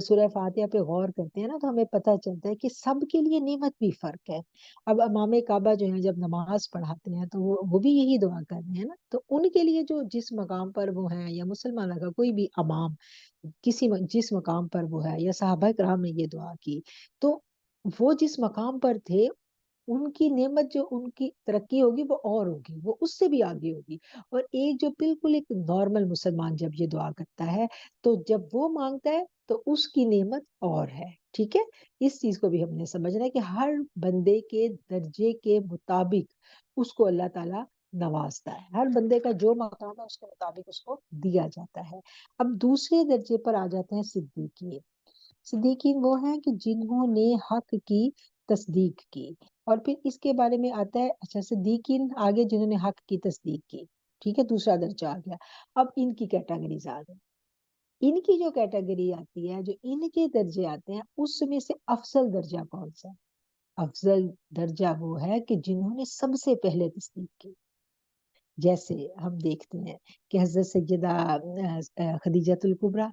سورہ فاتحہ پہ غور کرتے ہیں نا تو ہمیں پتہ چلتا ہے کہ سب کے لیے نعمت بھی فرق ہے. اب امام کعبہ جو ہے جب نماز پڑھاتے ہیں تو وہ بھی یہی دعا کر رہے ہیں نا. تو ان کے لیے جو جس مقام پر وہ ہیں، یا مسلمان کا کوئی بھی امام جس مقام پر وہ ہے، یا صحابہ کرام نے یہ دعا کی، تو وہ جس مقام پر تھے ان کی نعمت جو ان کی ترقی ہوگی وہ اور ہوگی، وہ اس سے بھی آگے ہوگی. اور ایک جو بالکل ایک نارمل مسلمان جب یہ دعا کرتا ہے تو جب وہ مانگتا ہے تو اس کی نعمت اور ہے. ٹھیک ہے، اس چیز کو بھی ہم نے سمجھنا ہے کہ ہر بندے کے درجے کے مطابق اس کو اللہ تعالیٰ نوازتا ہے. ہر بندے کا جو مقام ہے اس کے مطابق اس کو دیا جاتا ہے. اب دوسرے درجے پر آ جاتے ہیں صدیقین. صدیقین وہ ہیں کہ جنہوں نے حق کی تصدیق کی. اور پھر اس کے بارے میں آتا ہے، اچھا صدیقین آگے جنہوں نے حق کی تصدیق کی، ٹھیک ہے، دوسرا درجہ آ گیا. اب ان کی کیٹیگریز آ گئی. ان کی جو کیٹیگری آتی ہے، جو ان کے درجے آتے ہیں، اس میں سے افضل درجہ کون سا ہے؟ افضل درجہ وہ ہے کہ جنہوں نے سب سے پہلے تصدیق کی. جیسے ہم دیکھتے ہیں کہ حضرت سیدہ خدیجۃ الکبریٰ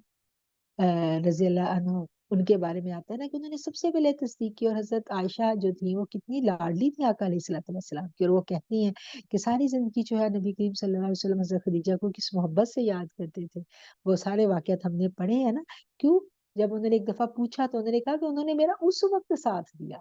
رضی اللہ عنہ، ان کے بارے میں آتا ہے نا کہ انہوں نے سب سے پہلے تصدیق کی. اور حضرت عائشہ جو تھی وہ کتنی لاڈلی تھی آقا علیہ الصلوۃ والسلام کی، اور وہ کہتی ہیں کہ ساری زندگی جو ہے نبی کریم صلی اللہ علیہ وسلم حضرت خدیجہ کو کس محبت سے یاد کرتے تھے. وہ سارے واقعات ہم نے پڑھے ہیں نا. کیوں؟ جب انہوں نے ایک دفعہ پوچھا تو انہوں نے کہا کہ انہوں نے میرا اس وقت ساتھ دیا.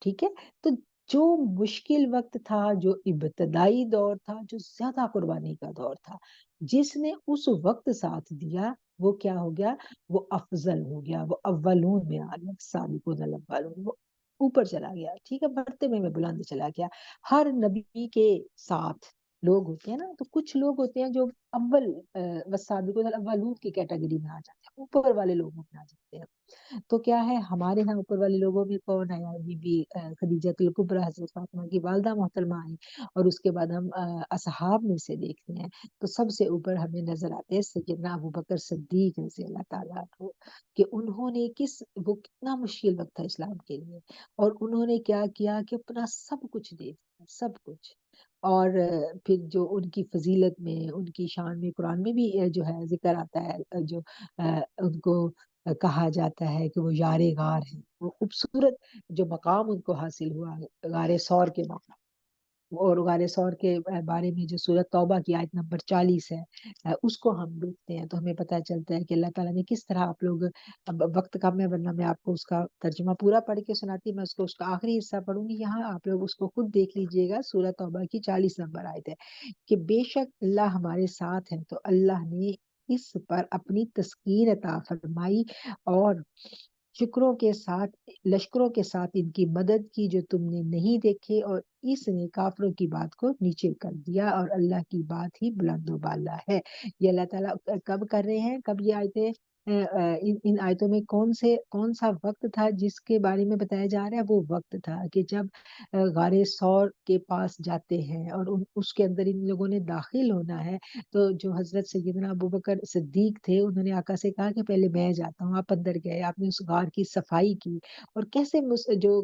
ٹھیک ہے، تو جو مشکل وقت تھا، جو ابتدائی دور تھا، جو زیادہ قربانی کا دور تھا، جس نے اس وقت ساتھ دیا وہ کیا ہو گیا؟ وہ افضل ہو گیا، وہ اولون میں آ گیا، سابقون الاولون، وہ اوپر چلا گیا. ٹھیک ہے، مرتبے میں بلند چلا گیا. ہر نبی کے ساتھ لوگ ہوتے ہیں نا، تو کچھ لوگ ہوتے ہیں جو اول والسابقون الاولون کی کیٹیگری میں آ جاتے ہیں، اوپر والے لوگوں میں آ جاتے ہیں. تو کیا ہے، ہمارے ہاں اوپر والے لوگوں میں کون ہے؟ بی بی خدیجۃ الکبریٰ حضرت فاطمہ کی والدہ محترمہ آئی. اور اس کے بعد ہم اصحاب میں سے دیکھتے ہیں تو سب سے اوپر ہمیں نظر آتے ہیں سیدنا ابوبکر صدیق رضی اللہ تعالیٰ عنہ، کہ انہوں نے وہ کتنا مشکل وقت تھا اسلام کے لیے، اور انہوں نے کیا کیا کہ اپنا سب کچھ دے دیا، سب کچھ. اور پھر جو ان کی فضیلت میں، ان کی شان میں قرآن میں بھی جو ہے ذکر آتا ہے، جو ان کو کہا جاتا ہے کہ وہ یار غار ہیں. وہ خوبصورت جو مقام ان کو حاصل ہوا غار ثور کے مقام. اور غار ثور کے بارے میں جو سورۃ توبہ کی آیت نمبر 40 ہے، اس کو ہم دیکھتے ہیں تو ہمیں پتہ چلتا ہے کہ اللہ تعالیٰ نے کس طرح، آپ لوگ اب وقت کم ہے ورنہ میں آپ کو اس کا ترجمہ پورا پڑھ کے سناتی، میں اس کا آخری حصہ پڑھوں گی. یہاں آپ لوگ اس کو خود دیکھ لیجئے گا. سورۃ توبہ کی 40 نمبر آیت ہے کہ بے شک اللہ ہمارے ساتھ ہے تو اللہ نے اس پر اپنی تسکین عطا فرمائی اور لشکروں کے ساتھ ان کی مدد کی جو تم نے نہیں دیکھے، اور اس نے کافروں کی بات کو نیچے کر دیا، اور اللہ کی بات ہی بلند و بالا ہے. یہ اللہ تعالیٰ کب کر رہے ہیں؟ کب یہ آیتیں ان آیتوں میں کون سا وقت تھا جس کے بارے میں بتایا جا رہا ہے؟ وہ وقت تھا کہ جب غار ثور کے پاس جاتے ہیں اور اس کے اندر ان لوگوں نے داخل ہونا ہے. تو جو حضرت سیدنا ابوبکر صدیق تھے انہوں نے آقا سے کہا کہ پہلے میں جاتا ہوں. آپ اندر گئے، آپ نے اس غار کی صفائی کی، اور کیسے جو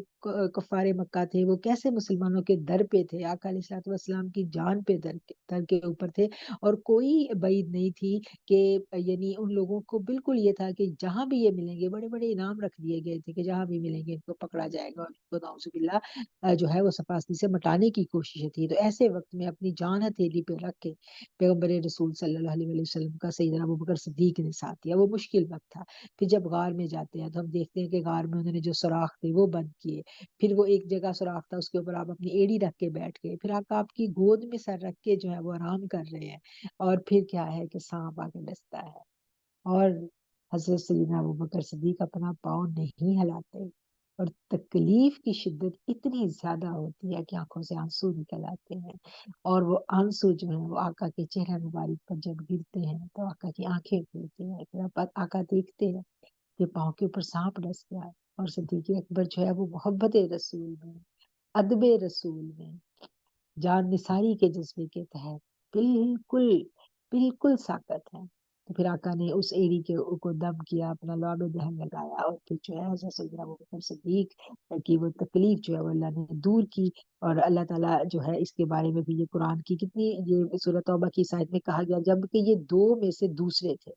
کفار مکہ تھے وہ کیسے مسلمانوں کے در پہ تھے، آقا علیہ الصلوۃ والسلام کی جان پہ در کے اوپر تھے. اور کوئی بعید نہیں تھی کہ یعنی ان لوگوں کو بالکل یہ تھا کہ جہاں بھی یہ ملیں گے، بڑے بڑے انعام رکھ دیے گئے تھے کہ جہاں بھی ملیں گے ان کو پکڑا جائے گا، اور ان کو نعوذ باللہ جو ہے وہ صفاقتی سے مٹانے کی کوشش تھی. تو ایسے وقت میں اپنی جان ہتھیلی پہ رکھ کے پیغمبر رسول صلی اللہ علیہ وسلم کا سیدنا ابوبکر صدیق نے ساتھ دیا. وہ مشکل وقت تھا. پھر جب غار میں جاتے ہیں تو ہم دیکھتے ہیں کہ غار میں انہوں نے جو سوراخ تھے وہ بند کیے. پھر وہ ایک جگہ سوراخ تھا، اس کے اوپر آپ اپنی ایڑی رکھ کے بیٹھ گئے. پھر آپ کی گود میں سر رکھ کے جو ہے وہ آرام کر رہے ہیں. اور پھر کیا ہے کہ سانپ آ کے ڈستا ہے، اور حضرت سیدنا ابوبکر صدیق اپنا پاؤں نہیں ہلاتے. اور تکلیف کی شدت اتنی زیادہ ہوتی ہے کہ آنکھوں سے آنسو نکل آتے ہیں. اور وہ آنسو جو ہیں وہ آقا کے چہرے مبارک پر جب گرتے ہیں تو آقا کی آنکھیں کھلتی ہیں. پھر آقا دیکھتے ہیں کہ پاؤں کے اوپر سانپ ڈس گیا ہے. اور صدیق اکبر جو ہے وہ محبت رسول میں، ادب رسول میں، جان نثاری کے جذبے کے تحت بالکل بالکل ساکت ہے. تو پھر آقا نے اس ایری کے کو دم کیا، اپنا لعاب دہن لگایا، اور پھر جو ہے حضرت سیدنا ابوبکر صدیق کی وہ تکلیف جو ہے وہ اللہ نے دور کی۔ اور اللہ تعالیٰ جو ہے اس کے بارے میں بھی یہ قرآن کی کتنی، یہ سورۃ توبہ کی آیت میں کہا گیا، جب کہ یہ دو میں سے دوسرے تھے۔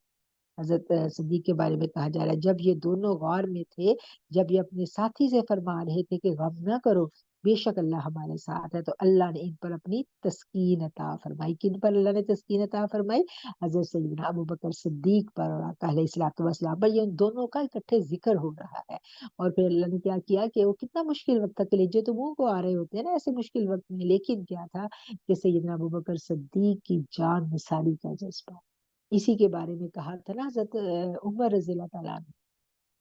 حضرت صدیق کے بارے میں کہا جا رہا ہے جب یہ دونوں غار میں تھے، جب یہ اپنے ساتھی سے فرما رہے تھے کہ غم نہ کرو، بے شک اللہ ہمارے ساتھ ہے، تو اللہ نے ان پر اپنی تسکین عطا فرمائی۔ کن پر اللہ نے تسکین عطا فرمائی؟ حضرت سیدنا ابوبکر صدیق پر اور آقا علیہ الصلوۃ والسلام پر، یہ ان دونوں کا اکٹھے ذکر ہو رہا ہے۔ اور پھر اللہ نے کیا کیا کہ وہ کتنا مشکل وقت تھا، کلیجے تو منہ کو آ رہے ہوتے ہیں نا ایسے مشکل وقت میں، لیکن کیا تھا کہ سیدنا ابوبکر صدیق کی جان نثاری کا جذبہ، اسی کے بارے میں کہا تھا نا حضرت عمر رضی اللہ تعالیٰ عنہ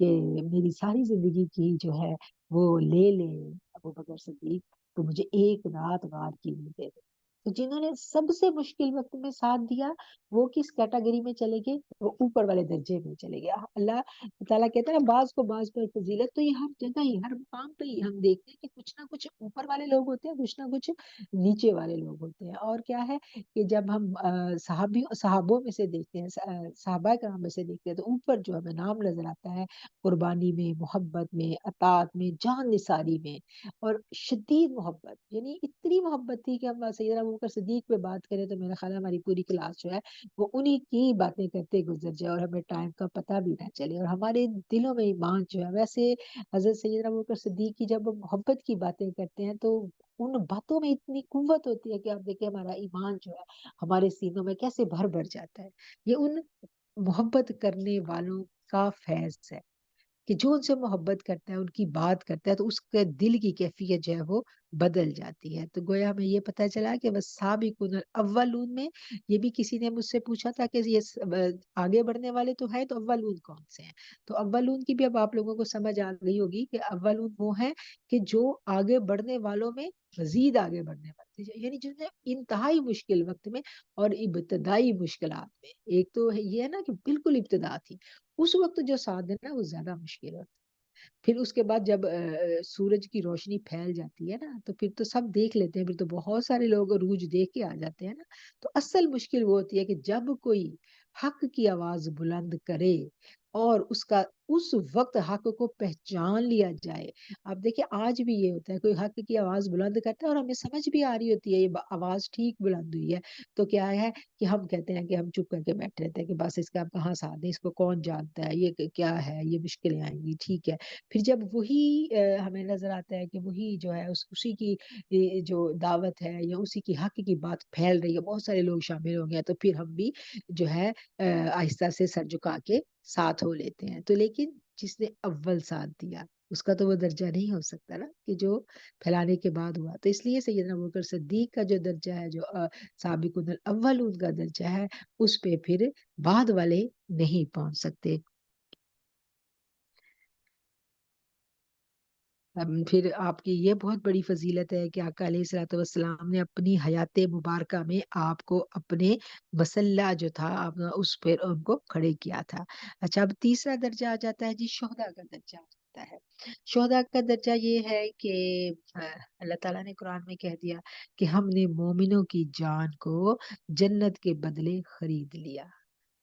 کہ میری ساری زندگی کی جو ہے وہ لے لے ابو بکر صدیق، تو مجھے ایک رات غار کی بھی دے دے۔ تو جنہوں نے سب سے مشکل وقت میں ساتھ دیا، وہ کس کیٹیگری میں چلے گئے؟ وہ اوپر والے درجے میں چلے گئے۔ اللہ تعالیٰ کہتا ہے نا بعض کو بعض پر فضیلت، تو یہ ہر جگہ ہی ہر مقام پہ ہی ہم دیکھتے ہیں کہ کچھ نہ کچھ اوپر والے لوگ ہوتے ہیں، کچھ نہ کچھ نیچے والے لوگ ہوتے ہیں۔ اور کیا ہے کہ جب ہم صحابوں میں سے دیکھتے ہیں، صحابہ کرام میں سے دیکھتے ہیں، تو اوپر جو ہمیں نام نظر آتا ہے قربانی میں، محبت میں، اطاعت میں، جان نثاری میں، اور شدید محبت، یعنی اتنی محبت تھی کہ ہم سیدنا ابوبکر صدیق پہ بات کریں تو میرا خیال ہے ہماری پوری کلاس جو ہے وہ انہی کی باتیں کرتے گزر جائے اور ہمیں ٹائم کا پتہ بھی نہ چلے، اور ہمارے دلوں میں ایمان جو ہے ویسے حضرت سیدنا ابوبکر صدیق کی جب ہم محبت کی باتیں کرتے ہیں تو ان باتوں میں اتنی قوت ہوتی ہے کہ آپ دیکھیں ہمارا ایمان جو ہے ہمارے سینوں میں کیسے بھر بھر جاتا ہے۔ یہ ان محبت کرنے والوں کا فیض ہے کہ جو ان سے محبت کرتا ہے، ان کی بات کرتا ہے، تو اس کے دل کی کیفیت جو ہے وہ بدل جاتی ہے۔ تو گویا ہمیں یہ پتہ چلا کہ بس سابقون الاولون میں، یہ بھی کسی نے مجھ سے پوچھا تھا کہ یہ آگے بڑھنے والے تو ہیں، تو اولون کون سے ہیں؟ تو اولون کی بھی اب آپ لوگوں کو سمجھ آ گئی ہوگی کہ اولون وہ ہیں کہ جو آگے بڑھنے والوں میں مزید آگے بڑھنے والے تھے، یعنی جن نے انتہائی مشکل وقت میں اور ابتدائی مشکلات میں، ایک تو یہ ہے نا کہ بالکل ابتدا تھی، اس وقت جو ساتھ دینا وہ زیادہ مشکل ہوتا ہے۔ پھر اس کے بعد جب سورج کی روشنی پھیل جاتی ہے نا، تو پھر تو سب دیکھ لیتے ہیں، پھر تو بہت سارے لوگ عروج دیکھ کے آ جاتے ہیں نا۔ تو اصل مشکل وہ ہوتی ہے کہ جب کوئی حق کی آواز بلند کرے اور اس وقت حق کو پہچان لیا جائے۔ آپ دیکھیں آج بھی یہ ہوتا ہے، کوئی حق کی آواز بلند کرتا ہے اور ہمیں سمجھ بھی آ رہی ہوتی ہے یہ آواز ٹھیک بلند ہوئی ہے، تو کیا ہے کہ ہم کہتے ہیں کہ ہم چپ کر کے بیٹھے رہتے ہیں کہ بس اس کا ہم کہاں ساتھ دیں، اس کو کون جانتا ہے، یہ کیا ہے، یہ مشکلیں آئیں گی، ٹھیک ہے۔ پھر جب وہی ہمیں نظر آتا ہے کہ وہی جو ہے اسی کی جو دعوت ہے یا اسی کی حق کی بات پھیل رہی ہے، بہت سارے لوگ شامل ہوں گے، تو پھر ہم بھی جو ہے آہستہ سے سر جھکا کے ساتھ ہو لیتے ہیں۔ تو لیکن جس نے اول ساتھ دیا اس کا تو وہ درجہ نہیں ہو سکتا نا کہ جو پھیلانے کے بعد ہوا۔ تو اس لیے سیدنا ابوبکر صدیق کا جو درجہ ہے، جو سابقون الاولون کا درجہ ہے، اس پہ پھر بعد والے نہیں پہنچ سکتے۔ پھر آپ کی یہ بہت بڑی فضیلت ہے کہ آقا علیہ الصلوۃ والسلام نے اپنی حیات مبارکہ میں آپ کو اپنے مسلح جو تھا اس پر ان کو کھڑے کیا تھا۔ اچھا اب تیسرا درجہ آ جاتا ہے جی شہداء کا درجہ آ جاتا ہے۔ شہداء کا درجہ یہ ہے کہ اللہ تعالیٰ نے قرآن میں کہہ دیا کہ ہم نے مومنوں کی جان کو جنت کے بدلے خرید لیا۔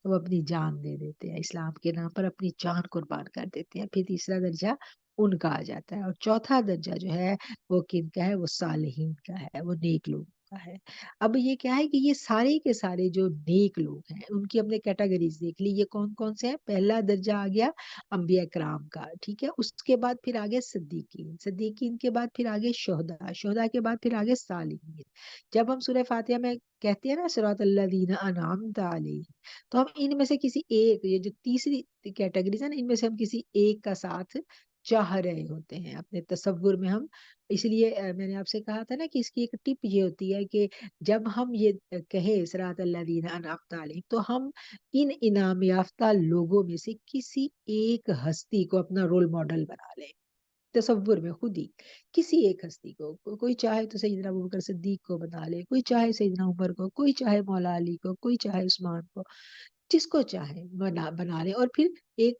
وہ اپنی جان دے دیتے ہیں، اسلام کے نام پر اپنی جان قربان کر دیتے ہیں۔ پھر تیسرا درجہ ان کا آ جاتا ہے، اور چوتھا درجہ جو ہے وہ کن کا ہے؟ وہ صالحین کا ہے، وہ نیک لوگوں کا ہے۔ اب یہ کیا ہے کہ یہ سارے کے سارے جو نیک لوگ ہیں ان کی ہم نے کیٹیگریز دیکھ لی، یہ کون کون سے ہیں؟ پہلا درجہ آ گیا انبیاء کرام کا، ٹھیک ہے، اس کے بعد پھر آگے صدیقین، صدیقین کے بعد پھر آگے شہداء، شہداء کے بعد پھر آگے صالحین۔ جب ہم سورہ فاتحہ میں کہتے ہیں نا صراط الذین انعمت علیہم، تو ہم ان میں سے کسی ایک، یہ جو تیسری کیٹیگریز ہے نا، ان میں سے ہم کسی ایک کا ساتھ چاہ رہے ہوتے ہیں اپنے تصور میں ہم۔ اس لیے میں نے آپ سے کہا تھا نا کہ اس کی ایک ٹپ یہ ہوتی ہے کہ جب ہم یہ کہیں صراط الذین انعمت علیہم، تو ہم ان انعام یافتہ لوگوں میں سے کسی ایک ہستی کو اپنا رول ماڈل بنا لیں، تصور میں خود ہی کسی ایک ہستی کو، کوئی چاہے تو سیدنا ابوبکر صدیق کو بنا لے، کوئی چاہے سیدنا عمر کو، کوئی چاہے مولا علی کو، کوئی چاہے عثمان کو، جس کو چاہے بنا لے، اور پھر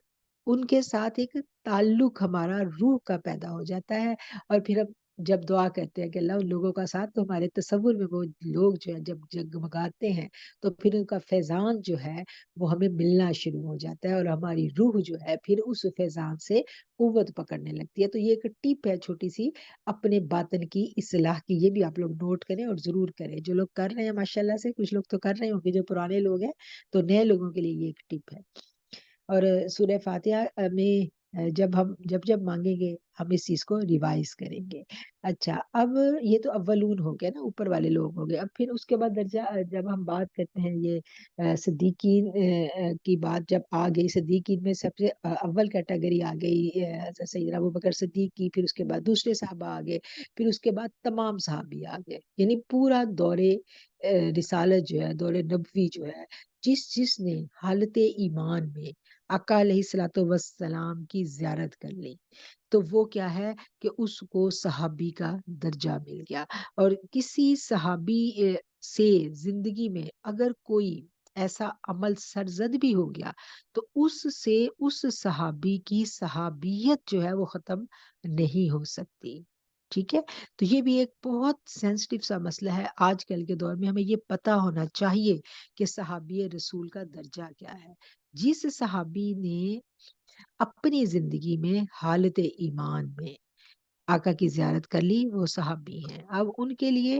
ان کے ساتھ ایک تعلق ہمارا روح کا پیدا ہو جاتا ہے، اور پھر ہم جب دعا کرتے ہیں کہ اللہ ان لوگوں کا ساتھ، تو ہمارے تصور میں وہ لوگ جو ہے جب جگمگاتے ہیں تو پھر ان کا فیضان جو ہے وہ ہمیں ملنا شروع ہو جاتا ہے، اور ہماری روح جو ہے پھر اس فیضان سے قوت پکڑنے لگتی ہے۔ تو یہ ایک ٹپ ہے چھوٹی سی اپنے باطن کی اصلاح کی، یہ بھی آپ لوگ نوٹ کریں اور ضرور کریں۔ جو لوگ کر رہے ہیں ماشاءاللہ سے، کچھ لوگ تو کر رہے ہوں گے جو پرانے لوگ ہیں، تو نئے لوگوں کے لیے یہ ایک ٹپ ہے۔ اور سورہ فاتحہ میں جب مانگیں گے ہم اس چیز کو ریوائز کریں گے۔ اچھا، اب یہ تو اولون ہو گیا نا، اوپر والے لوگ ہو گئے۔ اب پھر اس کے بعد درجہ جب ہم بات کرتے ہیں یہ صدیقین کی بات جب آ گئی، صدیقین میں سب سے اول کیٹیگری آ گئی سیدنا ابوبکر صدیق کی، پھر اس کے بعد دوسرے صحابہ آ گئے، پھر اس کے بعد تمام صحابی آ گئے، یعنی پورا دور رسالت جو ہے، دور نبوی جو ہے، جس نے حالت ایمان میں آقا علیہ الصلوۃ والسلام کی زیارت کر لی، تو وہ کیا ہے کہ اس کو صحابی کا درجہ مل گیا۔ اور کسی صحابی سے زندگی میں اگر کوئی ایسا عمل سرزد بھی ہو گیا تو اس سے اس صحابی کی صحابیت جو ہے وہ ختم نہیں ہو سکتی۔ ٹھیک ہے، تو یہ بھی ایک بہت سینسٹیو سا مسئلہ ہے۔ آج کل کے دور میں ہمیں یہ پتا ہونا چاہیے کہ صحابی رسول کا درجہ کیا ہے۔ جس صحابی نے اپنی زندگی میں حالت ایمان میں آقا کی زیارت کر لی، وہ صحابی ہیں۔ اب ان کے لیے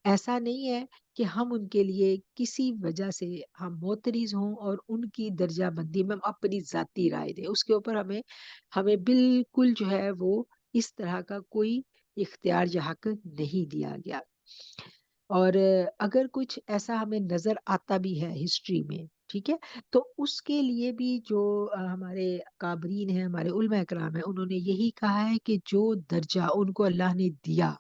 ایسا نہیں ہے کہ ہم ان کے لیے کسی وجہ سے ہم معترض ہوں اور ان کی درجہ بندی میں ہم اپنی ذاتی رائے دیں، اس کے اوپر ہمیں بالکل جو ہے وہ اس طرح کا کوئی اختیار یا حق نہیں دیا گیا۔ اور اگر کچھ ایسا ہمیں نظر آتا بھی ہے ہسٹری میں، ٹھیک ہے، تو اس کے لیے بھی جو ہمارے اکابرین ہیں، ہمارے علماء کرام ہیں، انہوں نے یہی کہا ہے کہ جو درجہ ان کو اللہ نے دیا،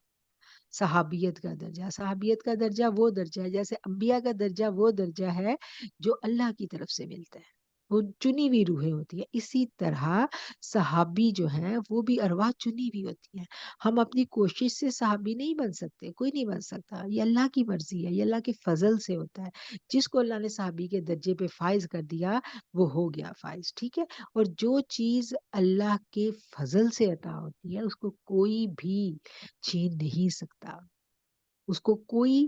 صحابیت کا درجہ وہ درجہ ہے، جیسے انبیاء کا درجہ وہ درجہ ہے جو اللہ کی طرف سے ملتا ہے، وہ چنی ہوئی روحیں ہوتی ہیں۔ اسی طرح صحابی جو ہیں وہ بھی ارواح چنی ہوئی ہوتی ہیں۔ ہم اپنی کوشش سے صحابی نہیں بن سکتے، کوئی نہیں بن سکتا، یہ اللہ کی مرضی ہے، یہ اللہ کے فضل سے ہوتا ہے۔ جس کو اللہ نے صحابی کے درجے پہ فائز کر دیا وہ ہو گیا فائز، ٹھیک ہے۔ اور جو چیز اللہ کے فضل سے عطا ہوتی ہے اس کو کوئی بھی چھین نہیں سکتا، اس کو کوئی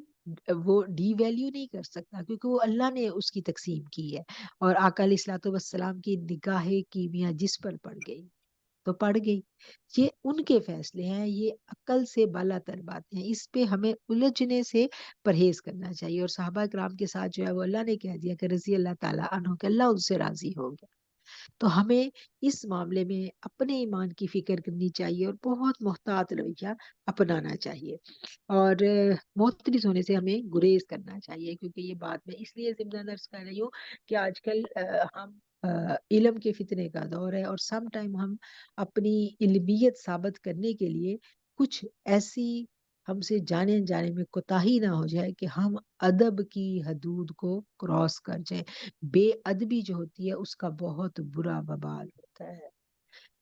وہ ڈی ویلیو نہیں کر سکتا، کیونکہ وہ اللہ نے اس کی تقسیم کی ہے۔ اور آقا علیہ الصلوۃ والسلام کی نگاہ کیمیا جس پر پڑ گئی تو پڑ گئی، یہ ان کے فیصلے ہیں، یہ عقل سے بالا تر باتیں ہیں، اس پہ ہمیں الجھنے سے پرہیز کرنا چاہیے۔ اور صحابہ کرام کے ساتھ جو ہے وہ اللہ نے کہہ دیا کہ رضی اللہ تعالیٰ عنہ، کہ اللہ ان سے راضی ہو گیا۔ تو ہمیں اس معاملے میں اپنے ایمان کی فکر کرنی چاہیے اور بہت محتاط رویہ اپنانا چاہیے، اور محترض ہونے سے ہمیں گریز کرنا چاہیے، کیونکہ یہ بات میں اس لیے ضمن عرض کر رہی ہوں کہ آج کل ہم علم کے فتنے کا دور ہے، اور سم ٹائم ہم اپنی علمیت ثابت کرنے کے لیے کچھ ایسی ہم سے جانے انجانے میں کوتاہی نہ ہو جائے کہ ہم ادب کی حدود کو کراس کر جائیں۔ بے ادبی جو ہوتی ہے اس کا بہت برا وبال ہوتا ہے۔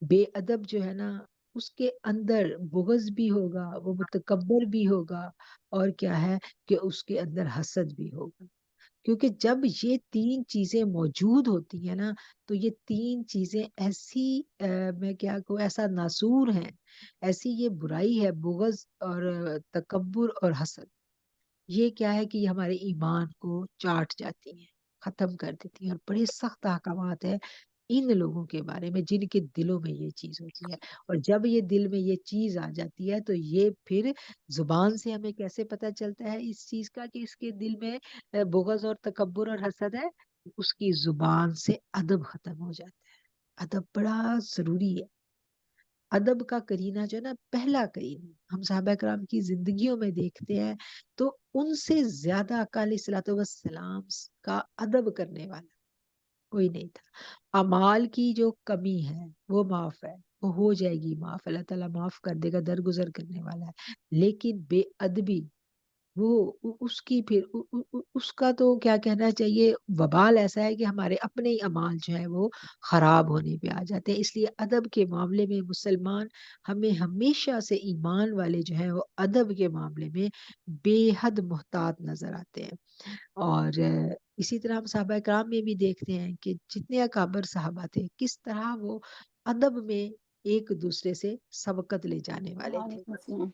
بے ادب جو ہے نا، اس کے اندر بغض بھی ہوگا، وہ متکبر بھی ہوگا، اور کیا ہے کہ اس کے اندر حسد بھی ہوگا۔ کیونکہ جب یہ تین چیزیں موجود ہوتی ہیں نا، تو یہ تین چیزیں ایسی میں کیا کہوں، ایسا ناسور ہیں، ایسی یہ برائی ہے، بغض اور تکبر اور حسد، یہ کیا ہے کہ یہ ہمارے ایمان کو چاٹ جاتی ہیں، ختم کر دیتی ہیں، اور بڑے سخت احکامات ہیں ان لوگوں کے بارے میں جن کے دلوں میں یہ چیز ہوتی ہے۔ اور جب یہ دل میں یہ چیز آ جاتی ہے تو یہ پھر زبان سے ہمیں کیسے پتہ چلتا ہے اس چیز کا کہ اس کے دل میں بغض اور تکبر اور حسد ہے؟ اس کی زبان سے ادب ختم ہو جاتا ہے۔ ادب بڑا ضروری ہے۔ ادب کا کرینہ جو ہے نا، پہلا کرینہ ہم صحابہ کرام کی زندگیوں میں دیکھتے ہیں، تو ان سے زیادہ آقا علیہ الصلوۃ والسلام کا ادب کرنے والا کوئی نہیں تھا۔ اعمال کی جو کمی ہے وہ معاف ہے، وہ ہو جائے گی معاف، اللہ تعالیٰ معاف کر دے گا، درگزر کرنے والا ہے۔ لیکن بے ادبی، وہ اس کی پھر اس کا تو کیا کہنا چاہیے، وبال ایسا ہے کہ ہمارے اپنے ہی اعمال جو ہے وہ خراب ہونے پہ آ جاتے ہیں۔ اس لیے ادب کے معاملے میں مسلمان ہمیں ہمیشہ سے، ایمان والے جو ہیں وہ ادب کے معاملے میں بے حد محتاط نظر آتے ہیں۔ اور اسی طرح ہم صحابہ کرام میں بھی دیکھتے ہیں کہ جتنے اکابر صحابہ تھے کس طرح وہ ادب میں ایک دوسرے سے سبقت لے جانے والے تھے۔ وعلیکم السلام۔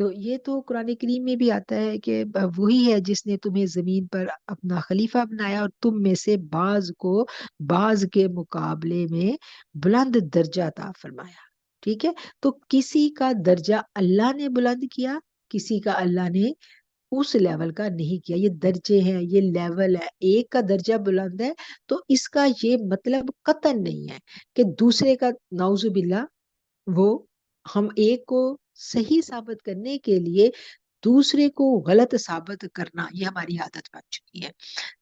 تو یہ تو قرآن کریم میں بھی آتا ہے کہ وہی ہے جس نے تمہیں زمین پر اپنا خلیفہ بنایا اور تم میں سے بعض کو بعض کے مقابلے میں بلند درجہ عطا فرمایا. ٹھیک ہے. تو کسی کا درجہ اللہ نے بلند کیا، کسی کا اللہ نے اس لیول کا نہیں کیا. یہ درجے ہیں، یہ لیول ہے. ایک کا درجہ بلند ہے تو اس کا یہ مطلب قطعاً نہیں ہے کہ دوسرے کا، نعوذ باللہ، وہ ہم ایک کو صحیح ثابت کرنے کے لیے دوسرے کو غلط ثابت کرنا یہ ہماری عادت بن چکی ہے.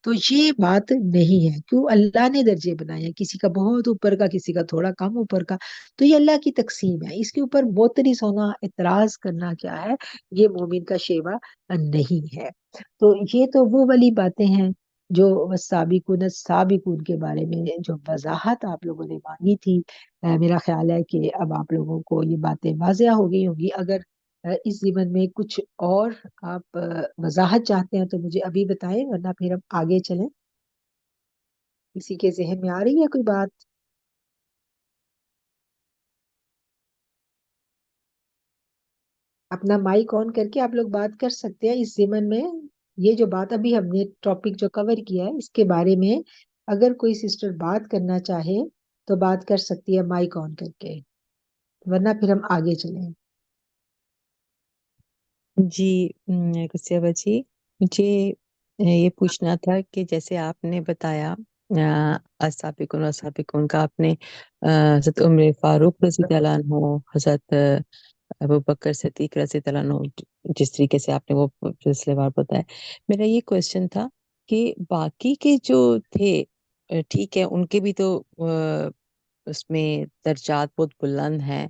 تو یہ بات نہیں ہے. کیوں اللہ نے درجے بنائے ہیں، کسی کا بہت اوپر کا، کسی کا تھوڑا کم اوپر کا. تو یہ اللہ کی تقسیم ہے، اس کے اوپر معترض ہونا، اعتراض کرنا کیا ہے، یہ مومن کا شیوا نہیں ہے. تو یہ تو وہ والی باتیں ہیں جو سابقون السابقون کے بارے میں جو وضاحت آپ لوگوں نے مانگی تھی. میرا خیال ہے کہ اب آپ لوگوں کو یہ باتیں واضح ہو گئی ہوں گی. اگر اس ضمن میں کچھ اور آپ وضاحت چاہتے ہیں تو مجھے ابھی بتائیں، ورنہ پھر ہم آگے چلیں. کسی کے ذہن میں آ رہی ہے کوئی بات؟ اپنا مائک آن کر کے آپ لوگ بات کر سکتے ہیں اس ضمن میں. یہ جو بات ابھی ہم نے ٹاپک جو کور کیا ہے اس کے بارے میں اگر کوئی سسٹر بات کرنا چاہے تو بات کر سکتی ہے مائک آن کر کے، ورنہ پھر ہم آگے چلیں. جی کسیا بچی، مجھے یہ پوچھنا تھا کہ جیسے آپ نے بتایا السابقون والسابقون کا، آپ نے حضرت عمر فاروق رضی اللہ عنہ، حضرت ابو بکر صدیق رضی اللہ عنہ، جس طریقے سے آپ نے وہ سلسلے وار بتایا. میرا یہ کوشچن تھا کہ باقی کے جو تھے، ٹھیک ہے، ان کے بھی تو اس میں درجات بہت بلند ہیں.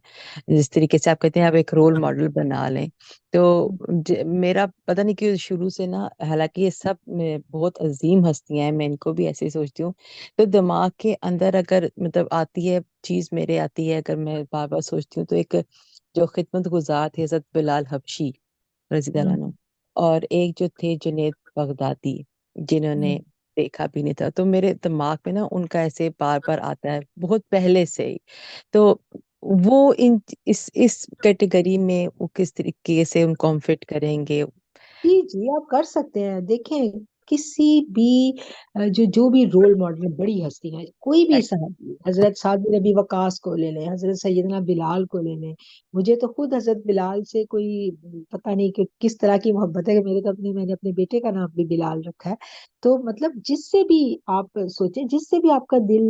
جس طریقے سے آپ کہتے ہیں آپ ایک رول ماڈل بنا لیں، تو میرا پتہ نہیں کہ شروع سے نا، حالانکہ یہ سب بہت عظیم ہستیاں ہیں، میں ان کو بھی ایسے ہی سوچتی ہوں، تو دماغ کے اندر اگر مطلب آتی ہے چیز، میرے آتی ہے، اگر میں بار بار سوچتی ہوں، تو ایک جو خدمت گزار تھے حضرت بلال حبشی رضی اللہ عنہ، اور ایک جو تھے جنید بغدادی، جنہوں نے دیکھا بھی نہیں تھا. تو میرے دماغ میں نا ان کا ایسے بار بار آتا ہے بہت پہلے سے ہی. تو وہ اس کیٹیگری میں وہ کس طریقے سے ان کو ہم فٹ کریں گے؟ جی جی آپ کر سکتے ہیں. دیکھیں، کسی بھی جو بھی رول ماڈل بڑی ہستی ہے، کوئی بھی صحابی، حضرت سعد بن ابی وقاص کو لے لیں، حضرت سیدنا بلال کو لے لیں. مجھے تو خود حضرت بلال سے کوئی پتہ نہیں کہ کس طرح کی محبت ہے، کہ میں نے اپنے بیٹے کا نام بھی بلال رکھا ہے. تو مطلب جس سے بھی آپ سوچیں، جس سے بھی آپ کا دل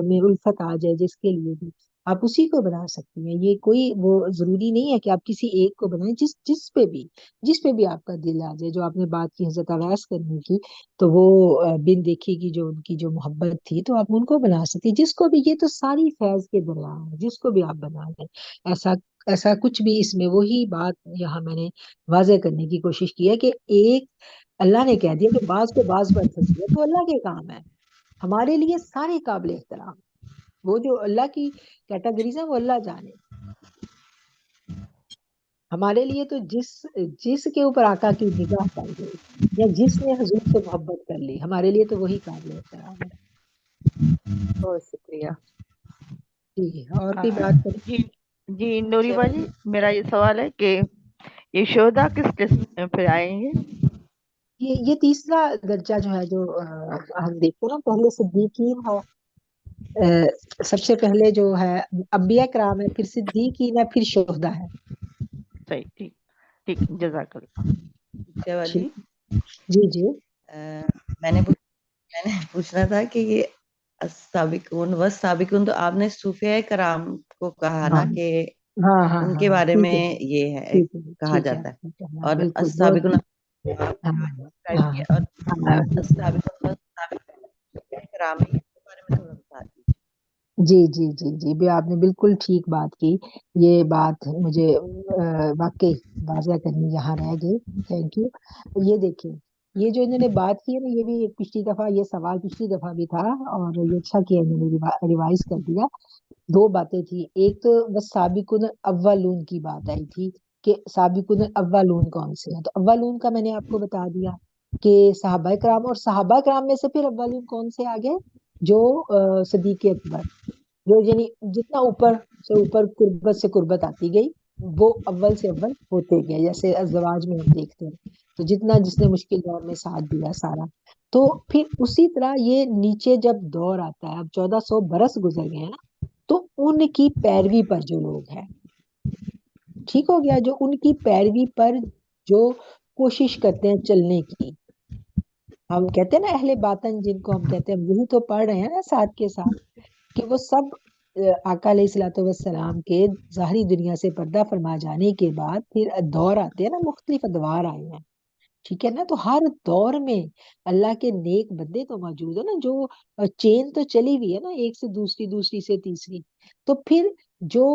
میں الفت آ جائے، جس کے لیے بھی آپ اسی کو بنا سکتی ہیں. یہ کوئی وہ ضروری نہیں ہے کہ آپ کسی ایک کو بنائیں. جس پہ بھی آپ کا دل آ جائے. جو آپ نے بات کی حضرت اویس کرنے کی، تو وہ بن دیکھی کی جو ان کی جو محبت تھی، تو آپ ان کو بنا سکتی. جس کو بھی، یہ تو ساری فیض کے دریا ہے، جس کو بھی آپ بنا لیں. ایسا ایسا کچھ بھی اس میں، وہی بات یہاں میں نے واضح کرنے کی کوشش کی ہے کہ ایک اللہ نے کہہ دیا کہ بعض کو بعض پر فضیلت، تو اللہ کے کام ہے. ہمارے لیے سارے قابل احترام. وہ جو اللہ کی کیٹیگریز ہیں وہ اللہ جانے. ہمارے لیے تو جس کے اوپر آقا کی نگاہ پڑ گئی، یا جس نے حضور سے محبت کر لی، ہمارے لیے تو وہی قابل احترام ہے. بہت شکریہ. جی، اور کوئی بات کریں؟ جی جی نوری باجی، میرا یہ سوال ہے کہ یہ شہدا کس لسٹ پہ آئیں گے؟ یہ تیسرا درجہ جو ہے، جو ہم دیکھتے ہیں نا، پہلے صدیقین ہے، سب سے پہلے جو ہے انبیاء کرام ہے، پھر صدیقین ہے، پھر شہدا ہے. صحیح، ٹھیک ٹھیک، جزاک اللہ. کسیا باجی، جی جی میں نے پوچھنا تھا کہ یہ السابقون والسابقون، تو آپ نے صوفیاء کرام کو کہا نا ہاں کہ ہاں ہاں ان کے ہاں بارے ٹھیک میں ہے یہ ہے ٹھیک ہے کہا ٹھیک ہے جاتا ہے، ٹھیک ہے. ہاں اور بالکل السابقون ہاں ڈسکرائب ہاں کیا، اور ہاں. السابقون والسابقون کرام ہے، اس کے بارے میں تھوڑا بتا دیجیے. جی جی جی جی بھی آپ نے بالکل ٹھیک بات کی. یہ بات مجھے واقعی واضح کرنی یہاں رہ گئی. Thank you. یہ دیکھیں، یہ جو انہوں نے بات کی ہے نا، یہ بھی پچھلی دفعہ، یہ سوال پچھلی دفعہ بھی تھا، اور یہ اچھا کیا انہوں نے ریوائز کر دیا. دو باتیں تھی. ایک تو بس سابقون اولون کی بات آئی تھی کہ سابقون اولون کون سے ہیں. تو اولون کا میں نے آپ کو بتا دیا کہ صحابہ کرام، اور صحابہ کرام میں سے پھر اولون کون سے آگے، جو صدیق اکبر، جو یعنی جتنا اوپر سے اوپر قربت سے قربت آتی گئی، وہ اول سے اول ہوتے گئے. جیسے ازدواج میں ہم دیکھتے ہیں تو جتنا جس نے مشکل دور میں ساتھ دیا سارا. تو پھر اسی طرح یہ نیچے جب دور آتا ہے, اب 1400 برس گزر گئے ہیں نا, تو ان کی پیروی پر جو لوگ ہیں, ٹھیک ہو گیا, جو ان کی پیروی پر جو کوشش کرتے ہیں چلنے کی, ہم کہتے ہیں نا اہل باطن جن کو ہم کہتے ہیں, وہی تو پڑھ رہے ہیں نا ساتھ کے ساتھ کہ وہ سب آقا علیہ الصلوۃ والسلام کے ظاہری دنیا سے پردہ فرما جانے کے بعد پھر دور آتے ہیں نا, مختلف ادوار آئے ہیں, ٹھیک ہے نا. تو ہر دور میں اللہ کے نیک بندے تو موجود ہے نا, جو چین تو چلی ہوئی ہے نا, ایک سے دوسری, دوسری سے تیسری. تو پھر جو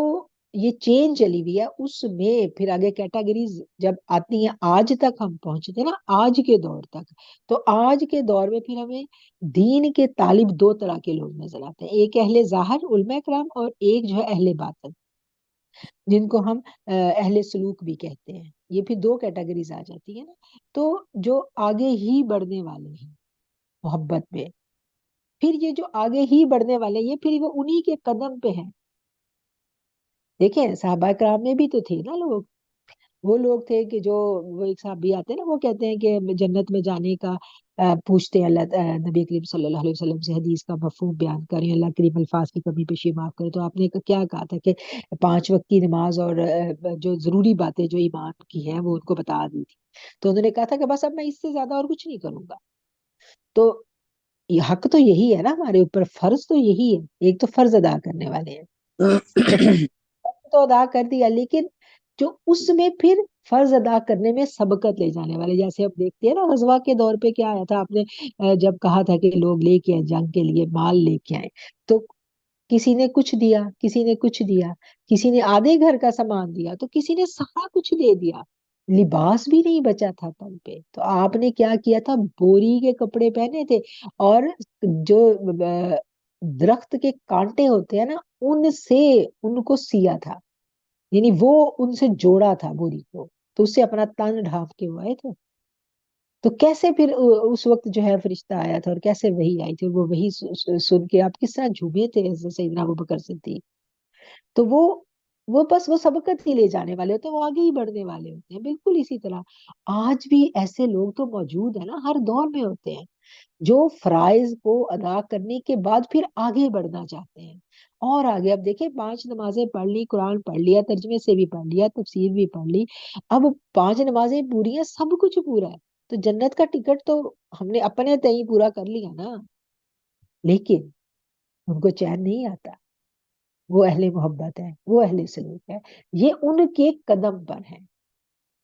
یہ چین چلی ہوئی ہے اس میں پھر آگے کیٹاگریز جب آتی ہیں, آج تک ہم پہنچتے ہیں نا, آج کے دور تک. تو آج کے دور میں پھر ہمیں دین کے طالب دو طرح کے لوگ نظر آتے ہیں, ایک اہل ظاہر علماء کرام, اور ایک جو ہے اہل باطن جن کو ہم اہل سلوک بھی کہتے ہیں. یہ پھر دو کیٹیگریز آ جاتی ہیں نا. تو جو آگے ہی بڑھنے والے ہیں محبت میں, پھر یہ جو آگے ہی بڑھنے والے ہیں, یہ پھر وہ انہی کے قدم پہ ہیں. دیکھیں صحابہ کرام میں بھی تو تھے نا لوگ, وہ لوگ تھے کہ جو, وہ ایک صحابی آتے ہیں نا, وہ کہتے ہیں کہ جنت میں جانے کا پوچھتے ہیں اللہ نبی کریم صلی اللہ علیہ وسلم سے, حدیث کا مفہوم بیان کریں, اللہ کریم الفاظ کی کمی پیشی معاف کرے. تو آپ نے کیا کہا تھا کہ 5 وقت کی نماز اور جو ضروری باتیں جو ایمان کی ہیں وہ ان کو بتا دی تھی. تو انہوں نے کہا تھا کہ بس اب میں اس سے زیادہ اور کچھ نہیں کروں گا. تو یہ حق تو یہی ہے نا ہمارے اوپر, فرض تو یہی ہے, ایک تو فرض ادا کرنے والے ہیں, تو فرض تو ادا کر دیا, لیکن جو اس میں پھر فرض ادا کرنے میں سبقت لے جانے والے, جیسے اب دیکھتے ہیں نا غزوہ کے دور پہ کیا آیا تھا, آپ نے جب کہا تھا کہ لوگ لے کے آئے جنگ کے لیے, مال لے کے آئے, تو کسی نے کچھ دیا, کسی نے کچھ دیا, کسی نے آدھے گھر کا سامان دیا, تو کسی نے سارا کچھ دے دیا, لباس بھی نہیں بچا تھا تن پہ. تو آپ نے کیا کیا تھا, بوری کے کپڑے پہنے تھے, اور جو درخت کے کانٹے ہوتے ہیں نا, ان سے ان کو سیا تھا, یعنی وہ ان سے جوڑا تھا بوری کو, تو اس سے اپنا تن ڈھانپ کے وہ آئے تھے. تو کیسے پھر اس وقت جو ہے فرشتہ آیا تھا, اور کیسے وہی آئی تھی, اور وہ وہی سن کے آپ کس طرح جھومے تھے سیدنا ابوبکر صدیق. تو وہ بس وہ سبقت ہی لے جانے والے ہوتے ہیں, وہ آگے ہی بڑھنے والے ہوتے ہیں. بالکل اسی طرح آج بھی ایسے لوگ تو موجود ہیں نا, ہر دور میں ہوتے ہیں, جو فرائض کو ادا کرنے کے بعد پھر آگے بڑھنا چاہتے ہیں. اور آگے اب دیکھیں, 5 نمازیں پڑھ لی, قرآن پڑھ لیا, ترجمے سے بھی پڑھ لیا, تفسیر بھی پڑھ لی, اب 5 نمازیں پوری ہیں, سب کچھ پورا ہے, تو جنت کا ٹکٹ تو ہم نے اپنے تئیں پورا کر لیا نا. لیکن ان کو چین نہیں آتا, وہ اہل محبت ہے, وہ اہل سلوک ہے, یہ ان کے قدم پر ہے.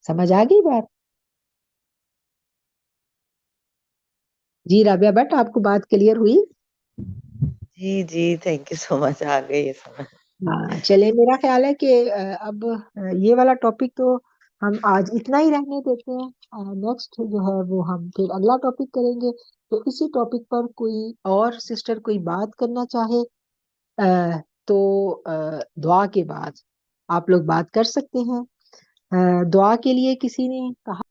سمجھ آ گئی بات؟ جی رابعہ بٹ, آپ کو بات کلیئر ہوئی؟ جی جی تھینک یو سو مچ, آ گئی سمجھ. ہاں چلے, میرا خیال ہے کہ اب یہ والا ٹاپک تو ہم آج اتنا ہی رہنے دیتے ہیں. نیکسٹ جو ہے وہ ہم پھر اگلا ٹاپک کریں گے. تو اسی ٹاپک پر کوئی اور سسٹر کوئی بات کرنا چاہے تو دعا کے بعد آپ لوگ بات کر سکتے ہیں. دعا کے لیے کسی نے کہا؟